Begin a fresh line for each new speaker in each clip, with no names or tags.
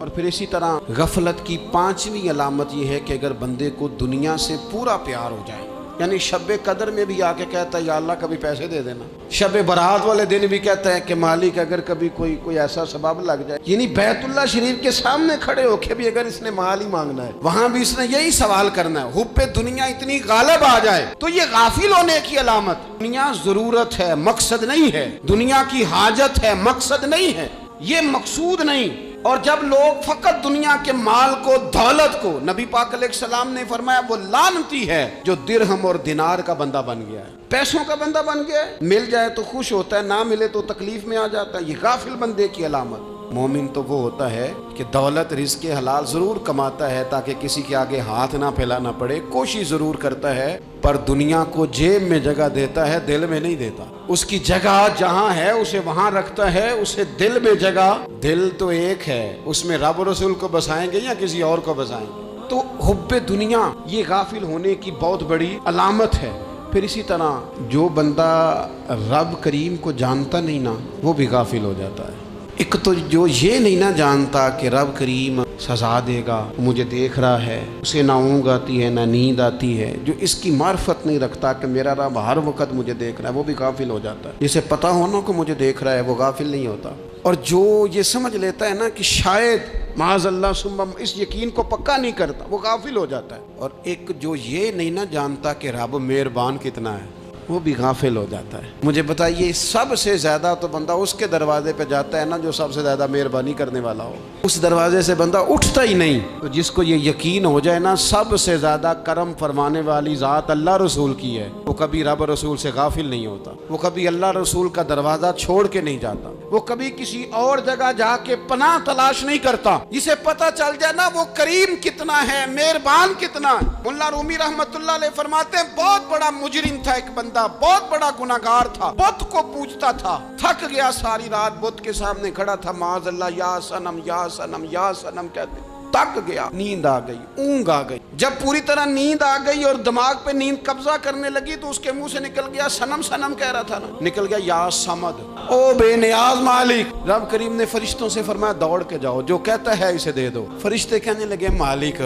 اور پھر اسی طرح غفلت کی پانچویں علامت یہ ہے کہ اگر بندے کو دنیا سے پورا پیار ہو جائے، یعنی شب قدر میں بھی آ کے کہتا ہے یا اللہ کبھی پیسے دے دینا، شب برات والے دن بھی کہتا ہے کہ مالک اگر کبھی کوئی ایسا سبب لگ جائے، یعنی بیت اللہ شریف کے سامنے کھڑے ہو کے بھی اگر اس نے مال ہی مانگنا ہے، وہاں بھی اس نے یہی سوال کرنا ہے، حب دنیا اتنی غالب آ جائے تو یہ غافل ہونے کی علامت۔ دنیا ضرورت ہے، مقصد نہیں ہے، دنیا کی حاجت ہے، مقصد نہیں ہے، یہ مقصود نہیں۔ اور جب لوگ فقط دنیا کے مال کو، دولت کو، نبی پاک علیہ السلام نے فرمایا وہ لعنتی ہے جو درہم اور دینار کا بندہ بن گیا ہے، پیسوں کا بندہ بن گیا ہے، مل جائے تو خوش ہوتا ہے، نہ ملے تو تکلیف میں آ جاتا ہے۔ یہ غافل بندے کی علامت۔ مومن تو وہ ہوتا ہے کہ دولت رزق حلال ضرور کماتا ہے تاکہ کسی کے آگے ہاتھ نہ پھیلانا پڑے، کوشش ضرور کرتا ہے، پر دنیا کو جیب میں جگہ دیتا ہے، دل میں نہیں دیتا۔ اس کی جگہ جہاں ہے اسے وہاں رکھتا ہے، اسے دل میں جگہ، دل تو ایک ہے، اس میں رب رسول کو بسائیں گے یا کسی اور کو بسائیں گے؟ تو حب دنیا یہ غافل ہونے کی بہت بڑی علامت ہے۔ پھر اسی طرح جو بندہ رب کریم کو جانتا نہیں نا، وہ بھی غافل ہو جاتا ہے۔ ایک تو جو یہ نہیں نہ جانتا کہ رب کریم سزا دے گا، مجھے دیکھ رہا ہے، اسے نہ اونگ آتی ہے نہ نیند آتی ہے، جو اس کی معرفت نہیں رکھتا کہ میرا رب ہر وقت مجھے دیکھ رہا ہے، وہ بھی غافل ہو جاتا ہے۔ جسے پتہ ہونا کہ مجھے دیکھ رہا ہے وہ غافل نہیں ہوتا۔ اور جو یہ سمجھ لیتا ہے نا کہ شاید معاذ اللہ ثم، اس یقین کو پکا نہیں کرتا، وہ غافل ہو جاتا ہے۔ اور ایک جو یہ نہیں نہ جانتا کہ رب مہربان کتنا ہے، وہ بھی غافل ہو جاتا ہے۔ مجھے بتائیے سب سے زیادہ تو بندہ اس کے دروازے پہ جاتا ہے نا جو سب سے زیادہ مہربانی کرنے والا ہو، اس دروازے سے بندہ اٹھتا ہی نہیں۔ تو جس کو یہ یقین ہو جائے نا سب سے زیادہ کرم فرمانے والی ذات اللہ رسول کی ہے، وہ کبھی رب رسول سے غافل نہیں ہوتا، وہ کبھی اللہ رسول کا دروازہ چھوڑ کے نہیں جاتا، وہ کبھی کسی اور جگہ جا کے پناہ تلاش نہیں کرتا۔ جسے پتہ چل جائے نا وہ کریم کتنا ہے، مہربان کتنا ہے۔ ملا رومی رحمت اللہ علیہ فرماتے ہیں بہت بڑا مجرم تھا ایک بندہ، بہت بڑا گناہگار تھا، بت کو پوجتا تھا، تھک گیا، ساری رات بت کے سامنے کھڑا تھا، معاذ اللہ یا صنم یا صنم یا صنم کہتے، تک گیا، نیند آ گئی، اونگ آ گئی۔ جب پوری طرح نیند آ گئی اور دماغ پہ نیند قبضہ کرنے لگی تو اس کے منہ سے نکل گیا، صنم صنم کہہ رہا تھا نا، نکل گیا یا صمد، او بے نیاز مالک۔ رب کریم نے فرشتوں سے فرمایا دوڑ کے جاؤ، جو کہتا ہے اسے دے دو۔ فرشتے کہنے لگے مالک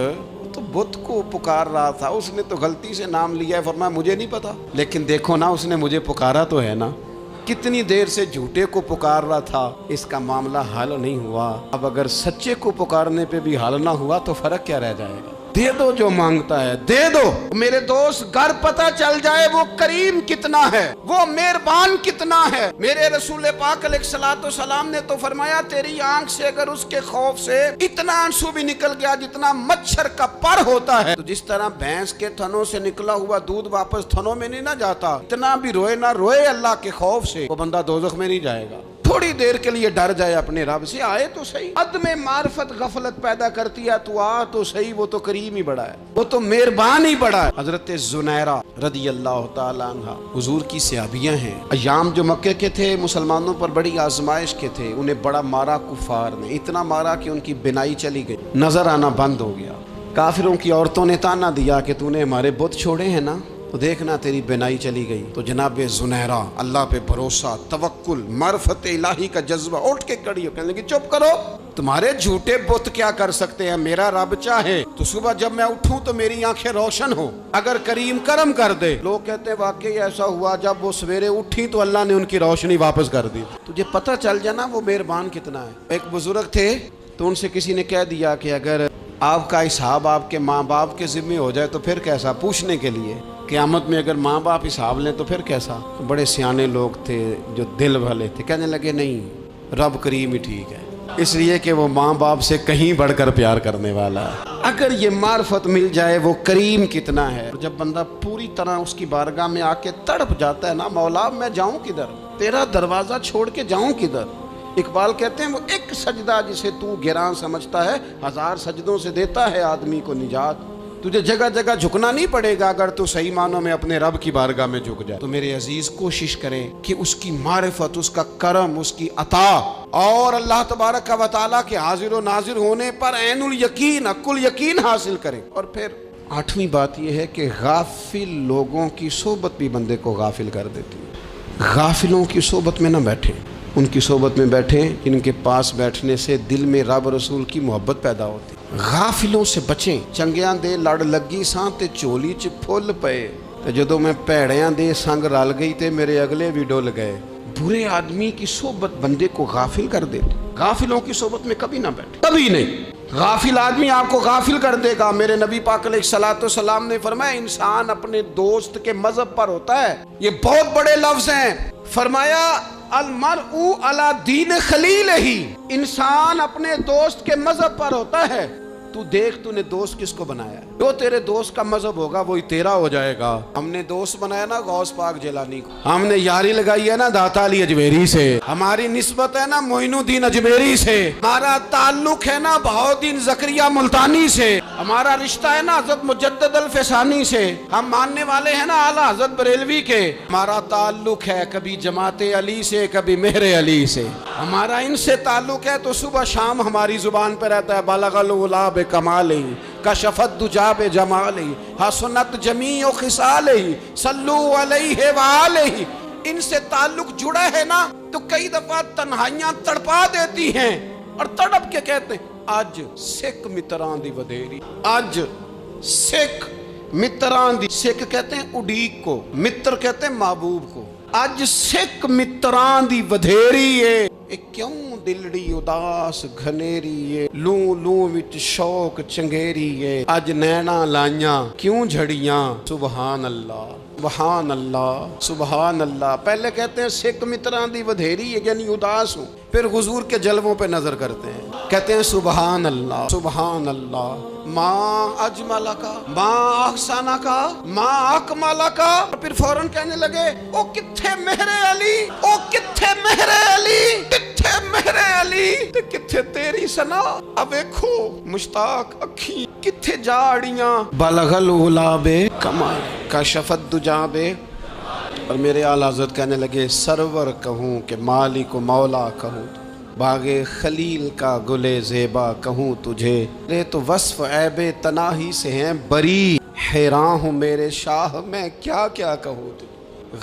تو بت کو پکار رہا تھا، اس نے تو غلطی سے نام لیا ہے، فرمایا مجھے نہیں پتا، لیکن دیکھو نا اس نے مجھے پکارا تو ہے نا، کتنی دیر سے جھوٹے کو پکار رہا تھا، اس کا معاملہ حل نہیں ہوا، اب اگر سچے کو پکارنے پہ بھی حل نہ ہوا تو فرق کیا رہ جائے گا؟ دے دو جو مانگتا ہے، دے دو۔ میرے دوست گھر پتہ چل جائے وہ کریم کتنا ہے، وہ مہربان کتنا ہے۔ میرے رسول پاک علیہ الصلوۃ والسلام نے تو فرمایا تیری آنکھ سے اگر اس کے خوف سے اتنا آنسو بھی نکل گیا جتنا مچھر کا پر ہوتا ہے، تو جس طرح بھینس کے تھنوں سے نکلا ہوا دودھ واپس تھنوں میں نہیں نہ جاتا، اتنا بھی روئے نہ روئے اللہ کے خوف سے، وہ بندہ دوزخ میں نہیں جائے گا۔ تھوڑی دیر کے لیے ڈر جائے اپنے رب سے، آئے تو صحیح۔ عدم معرفت غفلت پیدا کرتی ہے، تو آ تو صحیح، وہ تو کریم ہی بڑا ہے، وہ تو مہربان ہی بڑا ہے۔ حضرت زنیرہ رضی اللہ تعالیٰ عنہ حضور کی صحابیاں ہیں، ایام جو مکے کے تھے مسلمانوں پر بڑی آزمائش کے تھے، انہیں بڑا مارا کفار نے، اتنا مارا کہ ان کی بینائی چلی گئی، نظر آنا بند ہو گیا۔ کافروں کی عورتوں نے تانا دیا کہ تو نے ہمارے بت چھوڑے ہیں نا، تو دیکھنا تیری بینائی چلی گئی۔ تو جناب زنیرہ اللہ پہ بھروسہ، توکل، معرفت الہی کا جذبہ، اٹھ کے کھڑی ہو، کہنے لگی چپ کرو، تمہارے جھوٹے بت کیا کر سکتے ہیں، میرا رب چاہے تو صبح جب میں اٹھوں تو میری آنکھیں روشن ہو، اگر کریم کرم کر دے۔ لوگ کہتے ہیں واقعی ایسا ہوا، جب وہ سویرے اٹھی تو اللہ نے ان کی روشنی واپس کر دی۔ تجھے پتہ چل جانا وہ مہربان کتنا ہے۔ ایک بزرگ تھے تو ان سے کسی نے کہہ دیا کہ اگر آپ کا حساب آپ کے ماں باپ کے ذمہ ہو جائے تو پھر کیسا، پوچھنے کے لیے قیامت میں اگر ماں باپ حساب لیں تو پھر کیسا؟ بڑے سیانے لوگ تھے جو دل والے تھے، کہنے لگے نہیں، رب کریم ہی ٹھیک ہے، اس لیے کہ وہ ماں باپ سے کہیں بڑھ کر پیار کرنے والا ہے۔ اگر یہ معرفت مل جائے وہ کریم کتنا ہے، جب بندہ پوری طرح اس کی بارگاہ میں آ کے تڑپ جاتا ہے نا، مولا میں جاؤں کدھر، تیرا دروازہ چھوڑ کے جاؤں کدھر۔ اقبال کہتے ہیں وہ ایک سجدہ جسے تو گراں سمجھتا ہے، 1000 سجدوں سے دیتا ہے آدمی کو نجات۔ تجھے جگہ جگہ جھکنا نہیں پڑے گا اگر تو صحیح معنوں میں اپنے رب کی بارگاہ میں جھک جائے۔ تو میرے عزیز کوشش کریں کہ اس کی معرفت، اس کا کرم، اس کی عطا اور اللہ تبارک و تعالیٰ کے حاضر و ناظر ہونے پر عین الیقین، حق الیقین حاصل کریں۔ اور پھر 8ویں بات یہ ہے کہ غافل لوگوں کی صحبت بھی بندے کو غافل کر دیتی ہے۔ غافلوں کی صحبت میں نہ بیٹھیں۔ ان کی صحبت میں بیٹھیں جن کے پاس بیٹھنے سے دل میں رب رسول کی محبت پیدا ہوتی۔ غافلوں سے بچیں، چنگیاں دے لڑ لگی ساں تے چولی چ پھل پئے، تے جدوں میں پیڑیاں دے سنگ رل گئی تے میرے اگلے بھی ڈول گئے۔ برے آدمی کی صحبت بندے کو غافل کر دیتی، غافلوں کی صحبت میں کبھی نہ بیٹھے، کبھی نہیں۔ غافل آدمی آپ کو غافل کر دے گا۔ میرے نبی پاک علیہ الصلوۃ والسلام نے فرمایا انسان اپنے دوست کے مذہب پر ہوتا ہے۔ یہ بہت بڑے لفظ ہیں۔ فرمایا المرء علی دین خلیلہ، انسان اپنے دوست کے مذہب پر ہوتا ہے۔ تو دیکھ تو نے دوست کس کو بنایا ہے، جو تیرے دوست کا مذہب ہوگا وہی تیرا ہو جائے گا۔ ہم نے دوست بنایا نا غوث پاک جیلانی کو، ہم نے یاری لگائی ہے نا داتا علی اجمیری سے، ہماری نسبت ہے نا معین الدین اجمیری سے، ہمارا تعلق ہے نا بہاؤالدین زکریا ملتانی سے، ہمارا رشتہ ہے نا حضرت مجدد الفسانی سے، ہم ماننے والے ہیں نا اعلیٰ حضرت بریلوی کے، ہمارا تعلق ہے کبھی جماعت علی سے کبھی مہر علی سے، ہمارا ان سے تعلق ہے تو صبح شام ہماری زبان پہ رہتا ہے بالغ العلا بکمالہ کشفت دجا بجمالہ حسنت جمیع خصالہ صلو علیہ وآلہ۔ ان سے تعلق جڑا ہے نا تو کئی دفعہ تنہائیاں تڑپا دیتی ہیں اور تڑپ کے کہتے ہیں اج سکھ متران دی ودیری، اج سکھ متران دی، سکھ کہتے ہیں اڈیق کو، متر کہتے ہیں محبوب کو، اج سکھ متران دی ودھیری ہے، کیوں دلڑی اداس گھنیری ہے، لوں لوں وچ شوق چنگیری ہے، اج نینا لائیاں کیوں جھڑیاں، سبحان اللہ سبحان اللہ سبحان اللہ۔ پہلے کہتے ہیں سکھ متران دی ودھیری ہے یعنی اداس ہوں، پھر حضور کے جلووں پہ نظر کرتے ہیں، کہتے ہیں سبحان اللہ سبحان اللہ، ماں اجملہ کا ماں احسانہ کا ماں اکملہ کا، پھر فوراً کہنے لگے او کتھے مہر علی، او کتھے مہر علی، کتھے مہر علی تے کتھے تیری ثنا، اب دیکھو مشتاق اکھی کتھے جاڑیاں، بلغ العلا بے کمال کشفت دجا بے، اور میرے اعلیٰ حضرت کہنے لگے سرور کہوں کہ مالک و مولا کہوں، باغ خلیل کا گلے زیبا کہوں تجھے، رے تو وصف عیب تناہی سے ہیں بری، حیران ہوں میرے شاہ میں کیا کیا کہوں تجھے۔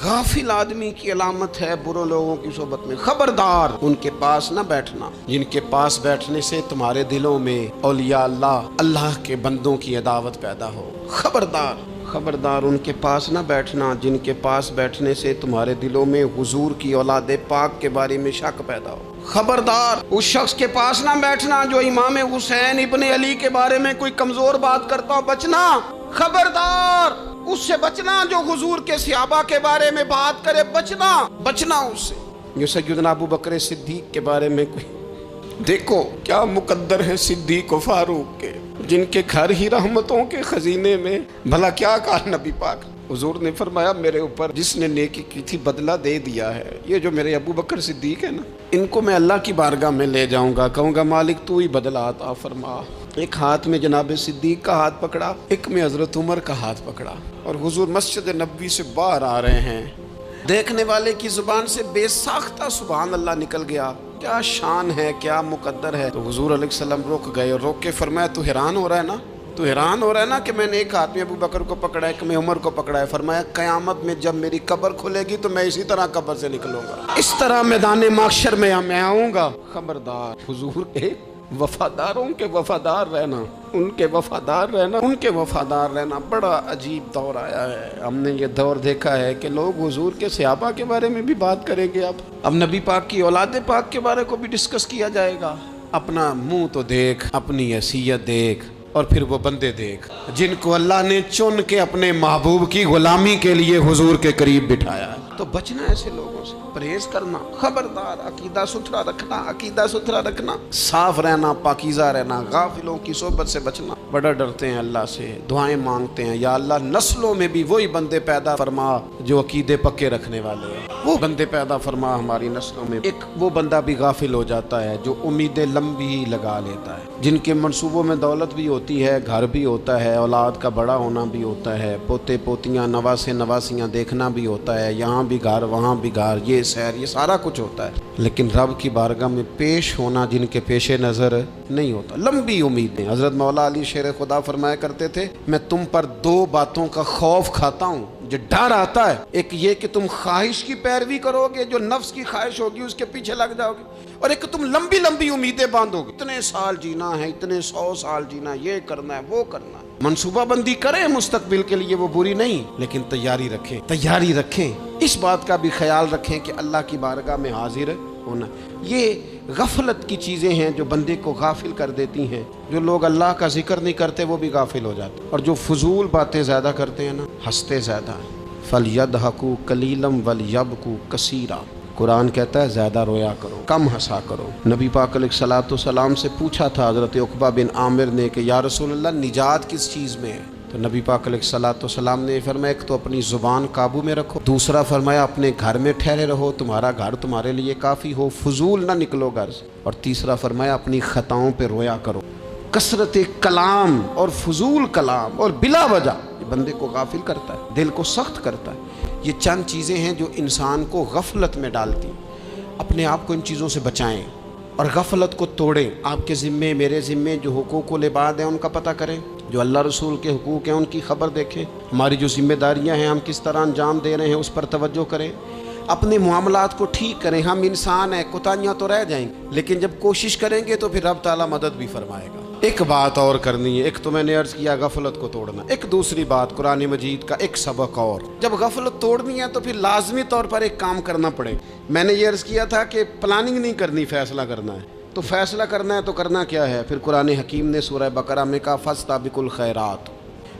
غافل آدمی کی علامت ہے برے لوگوں کی صحبت میں، خبردار ان کے پاس نہ بیٹھنا جن کے پاس بیٹھنے سے تمہارے دلوں میں اولیاء اللہ کے بندوں کی عداوت پیدا ہو۔ خبردار خبردار ان کے پاس نہ بیٹھنا جن کے پاس بیٹھنے سے تمہارے دلوں میں حضور کی اولاد پاک کے بارے میں شک پیدا ہو۔ خبردار اس شخص کے پاس نہ بیٹھنا جو امام حسین ابن علی کے بارے میں کوئی کمزور بات کرتا ہو، بچنا۔ خبردار اس سے بچنا جو حضور کے صحابہ کے بارے میں بات کرے، بچنا اس سے۔ جو سیدنا ابو بکر صدیق کے بارے میں کوئی، دیکھو کیا مقدر ہے صدیق و فاروق کے، جن کے گھر ہی رحمتوں کے خزینے میں، بھلا کیا کہا نبی پاک، حضور نے فرمایا میرے اوپر جس نے نیکی کی تھی بدلہ دے دیا ہے۔ یہ جو میرے ابو بکر صدیق ہے نا، ان کو میں اللہ کی بارگاہ میں لے جاؤں گا، کہوں گا مالک تو ہی بدلہ عطا فرما۔ ایک ہاتھ میں جناب صدیق کا ہاتھ پکڑا، ایک میں حضرت عمر کا ہاتھ پکڑا، اور حضور مسجد نبوی سے باہر آ رہے ہیں، دیکھنے والے کی زبان سے بے ساختہ سبحان اللہ نکل گیا۔ کیا شان ہے، کیا مقدر ہے۔ تو حضور علیہ السلام رک گئے اور روک کے فرمایا تو حیران ہو رہا ہے نا، تو حیران ہو رہا ہے نا کہ میں نے ایک ہاتھ میں ابو بکر کو پکڑا ہے، ایک میں عمر کو پکڑا ہے۔ فرمایا قیامت میں جب میری قبر کھلے گی تو میں اسی طرح قبر سے نکلوں گا، اس طرح میدان محشر میں آؤں گا۔ خبردار حضور کے وفاداروں کے وفادار رہنا، ان کے وفادار رہنا، ان کے وفادار رہنا۔ بڑا عجیب دور آیا ہے، ہم نے یہ دور دیکھا ہے کہ لوگ حضور کے صحابہ کے بارے میں بھی بات کریں گے، اب نبی پاک کی اولاد پاک کے بارے کو بھی ڈسکس کیا جائے گا۔ اپنا منہ تو دیکھ، اپنی حیثیت دیکھ، اور پھر وہ بندے دیکھ جن کو اللہ نے چن کے اپنے محبوب کی غلامی کے لیے حضور کے قریب بٹھایا ہے۔ تو بچنا ایسے لوگوں سے، پرہیز کرنا، خبردار عقیدہ ستھرا رکھنا، عقیدہ ستھرا رکھنا، صاف رہنا، پاکیزہ رہنا، غافلوں کی صحبت سے بچنا۔ بڑا ڈرتے ہیں اللہ سے، دعائیں مانگتے ہیں یا اللہ نسلوں میں بھی وہی بندے پیدا فرما جو عقیدے پکے رکھنے والے ہیں، وہ بندے پیدا فرما ہماری نسلوں میں۔ ایک وہ بندہ بھی غافل ہو جاتا ہے جو امیدیں لمبی لگا لیتا ہے، جن کے منصوبوں میں دولت بھی ہوتی ہے، گھر بھی ہوتا ہے، اولاد کا بڑا ہونا بھی ہوتا ہے، پوتے پوتیاں نواسے نواسیاں دیکھنا بھی ہوتا ہے، یہاں بھی گھر وہاں بھی گھر، یہ سیر، یہ سارا کچھ ہوتا ہے، لیکن رب کی بارگاہ میں پیش ہونا جن کے پیش نظر نہیں ہوتا. لمبی امیدیں. حضرت مولا علی شیر خدا فرمایا کرتے تھے میں تم پر دو باتوں کا خوف کھاتا ہوں جو ڈر آتا ہے. ایک یہ کہ تم خواہش کی پیروی کرو گے، جو نفس کی خواہش ہوگی اس کے پیچھے لگ جاؤ گے، اور ایک تم لمبی لمبی امیدیں باندھو گے، اتنے سال جینا ہے، اتنے 100 سال جینا ہے، یہ کرنا ہے وہ کرنا ہے. منصوبہ بندی کریں مستقبل کے لیے، وہ بری نہیں، لیکن تیاری رکھیں. اس بات کا بھی خیال رکھیں کہ اللہ کی بارگاہ میں حاضر ہونا. یہ غفلت کی چیزیں ہیں جو بندے کو غافل کر دیتی ہیں. جو لوگ اللہ کا ذکر نہیں کرتے وہ بھی غافل ہو جاتے، اور جو فضول باتیں زیادہ کرتے ہیں نا، ہنستے زیادہ ہیں. فَلْيَضْحَكُوا قَلِيلًا وَلْيَبْكُوا كَثِيرًا. قرآن کہتا ہے زیادہ رویا کرو، کم ہنسا کرو. نبی پاک علیہ الصلوۃ والسلام سے پوچھا تھا حضرت عقبہ بن عامر نے کہ یا رسول اللہ نجات کس چیز میں ہے؟ تو نبی پاک علیہ الصلوۃ والسلام نے فرمایا ایک تو اپنی زبان قابو میں رکھو، دوسرا فرمایا اپنے گھر میں ٹھہرے رہو، تمہارا گھر تمہارے لیے کافی ہو، فضول نہ نکلو گھر سے، اور تیسرا فرمایا اپنی خطاؤں پہ رویا کرو. کثرت کلام اور فضول کلام اور بلا وجہ یہ بندے کو غافل کرتا ہے، دل کو سخت کرتا ہے. یہ چند چیزیں ہیں جو انسان کو غفلت میں ڈالتی. اپنے آپ کو ان چیزوں سے بچائیں اور غفلت کو توڑیں. آپ کے ذمے، میرے ذمے جو حقوق العباد ہیں ان کا پتہ کریں، جو اللہ رسول کے حقوق ہیں ان کی خبر دیکھیں. ہماری جو ذمہ داریاں ہیں ہم کس طرح انجام دے رہے ہیں اس پر توجہ کریں. اپنے معاملات کو ٹھیک کریں. ہم انسان ہیں، کوتاہیاں تو رہ جائیں گی، لیکن جب کوشش کریں گے تو پھر رب تعالیٰ مدد بھی فرمائے گا. ایک بات اور کرنی ہے. ایک تو میں نے عرض کیا غفلت کو توڑنا. ایک دوسری بات قرآن مجید کا ایک سبق اور. جب غفلت توڑنی ہے تو پھر لازمی طور پر ایک کام کرنا پڑے. میں نے یہ عرض کیا تھا کہ پلاننگ نہیں کرنی، فیصلہ کرنا ہے. تو فیصلہ کرنا ہے تو کرنا کیا ہے؟ پھر قرآن حکیم نے سورہ بقرہ میں کہا فاستبقوا الخیرات،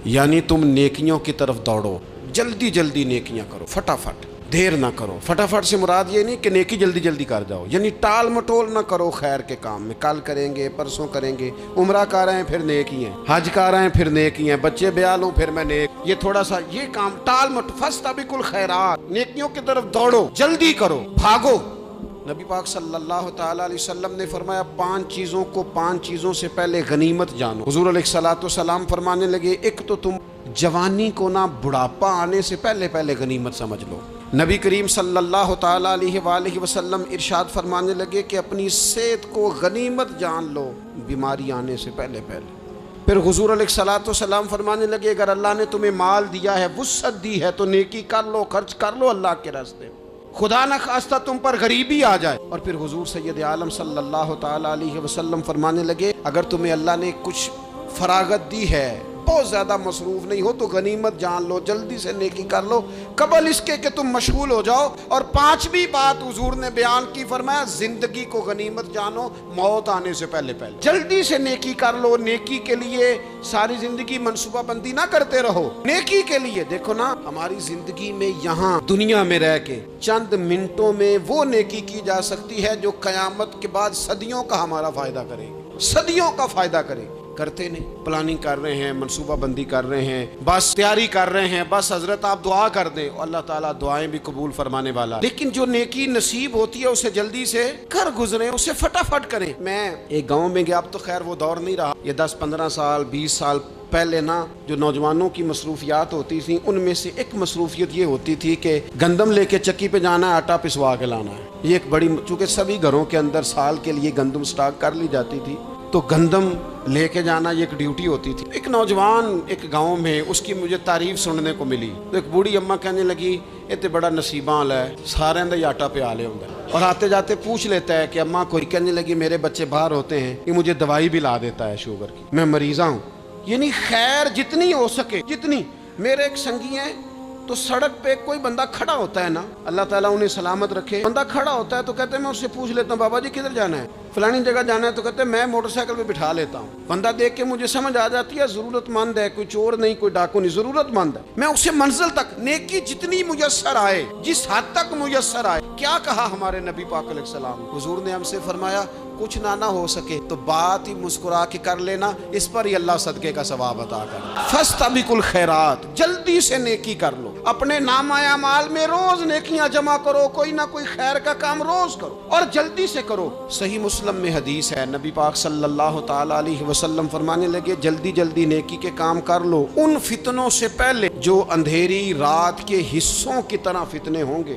یعنی تم نیکیوں کی طرف دوڑو، جلدی جلدی نیکیاں کرو، فٹافٹ، دیر نہ کرو. فٹافٹ سے مراد یہ نہیں کہ نیکی جلدی جلدی کر جاؤ، یعنی ٹال مٹول نہ کرو خیر کے کام میں. کل کریں گے، پرسوں کریں گے، عمرہ کر رہے ہیں پھر نیکی ہیں، حج کر رہے ہیں پھر نیکی ہیں، بچے بیال ہوں پھر میں نیک. یہ تھوڑا سا یہ کام ٹال مٹ. فاستبقوا الخیرات، نیکیوں کی طرف دوڑو، جلدی کرو، بھاگو. نبی پاک صلی اللہ تعالیٰ علیہ وسلم نے فرمایا 5 چیزوں کو 5 چیزوں سے پہلے غنیمت جانو. حضور علیہ الصلوۃ والسلام فرمانے لگے ایک تو تم جوانی کو نہ بڑھاپا آنے سے پہلے غنیمت سمجھ لو. نبی کریم صلی اللہ تعالیٰ علیہ وآلہ وسلم ارشاد فرمانے لگے کہ اپنی صحت کو غنیمت جان لو بیماری آنے سے پہلے. پھر حضور علیہ الصلوۃ والسلام فرمانے لگے اگر اللہ نے تمہیں مال دیا ہے، وسعت دی ہے، تو نیکی کر لو، خرچ کر لو اللہ کے راستے. خدا نہ خواستہ تم پر غریبی آ جائے. اور پھر حضور سید عالم صلی اللہ تعالیٰ علیہ وسلم فرمانے لگے اگر تمہیں اللہ نے کچھ فراغت دی ہے، بہت زیادہ مصروف نہیں ہو، تو غنیمت جان لو، جلدی سے نیکی کر لو قبل اس کے کہ تم مشغول ہو جاؤ. اور 5ویں بات حضور نے بیان کی، فرمایا زندگی کو غنیمت جانو موت آنے سے پہلے. جلدی سے نیکی کر لو. نیکی کے لیے ساری زندگی منصوبہ بندی نہ کرتے رہو. نیکی کے لیے دیکھو نا، ہماری زندگی میں یہاں دنیا میں رہ کے چند منٹوں میں وہ نیکی کی جا سکتی ہے جو قیامت کے بعد صدیوں کا ہمارا فائدہ کرے گی، صدیوں کا فائدہ کرے گی. کرتے نہیں. پلاننگ کر رہے ہیں، منصوبہ بندی کر رہے ہیں، بس تیاری کر رہے ہیں، بس حضرت آپ دعا کر دیں، اللہ تعالیٰ دعائیں بھی قبول فرمانے والا. لیکن جو نیکی نصیب ہوتی ہے اسے جلدی سے کر گزریں، اسے فٹافٹ کریں. میں ایک گاؤں میں گیا، اب تو خیر وہ دور نہیں رہا، یہ 10-15 سال 20 سال پہلے نا جو نوجوانوں کی مصروفیات ہوتی تھیں ان میں سے ایک مصروفیت یہ ہوتی تھی کہ گندم لے کے چکی پہ جانا ہے، آٹا پسوا کے لانا ہے. یہ ایک بڑی، چونکہ سبھی گھروں کے اندر سال کے لیے گندم سٹاک کر لی جاتی تھی، تو گندم لے کے جانا یہ ایک ڈیوٹی ہوتی تھی. ایک نوجوان ایک گاؤں میں، اس کی مجھے تعریف سننے کو ملی. تو ایک بوڑھی اماں کہنے لگی یہ تو بڑا نصیباں والا ہے، سارے اندر آٹا پہ آلے ہوتا ہے. اور آتے جاتے پوچھ لیتا ہے کہ اماں کوئی. کہنے لگی میرے بچے باہر ہوتے ہیں، یہ مجھے دوائی بھی لا دیتا ہے شوگر کی، میں مریضہ ہوں. یعنی خیر جتنی ہو سکے جتنی. میرے ایک سنگی ہیں تو سڑک پہ کوئی بندہ کھڑا ہوتا ہے نا، اللہ تعالیٰ انہیں سلامت رکھے، بندہ کھڑا ہوتا ہے تو کہتے ہیں میں اس سے پوچھ لیتا ہوں بابا جی کدھر جانا ہے، فلانی جگہ جانا ہے، تو کہتے ہیں میں موٹر سائیکل پہ بٹھا لیتا ہوں. بندہ دیکھ کے مجھے سمجھ آ جاتی ہے ضرورت مند ہے، کوئی چور نہیں، کوئی ڈاکو نہیں، ضرورت مند ہے. میں اسے منزل تک نیکی جتنی میسر آئے، جس حد تک میسر آئے. کیا کہا ہمارے نبی پاک علیہ السلام؟ حضور نے ہم سے فرمایا کچھ نہ ہو سکے تو بات ہی مسکرا کے کر لینا، اس پر ہی اللہ صدقے کا ثواب عطا کرے. فاستبقوا الخیرات، جلدی سے نیکی کر لو. اپنے نامہ اعمال میں روز نیکیاں جمع کرو، کوئی نہ کوئی خیر کا کام روز کرو اور جلدی سے کرو. صحیح مسلم میں حدیث ہے، نبی پاک صلی اللہ تعالیٰ علیہ وسلم فرمانے لگے جلدی جلدی نیکی کے کام کر لو ان فتنوں سے پہلے جو اندھیری رات کے حصوں کی طرح فتنے ہوں گے.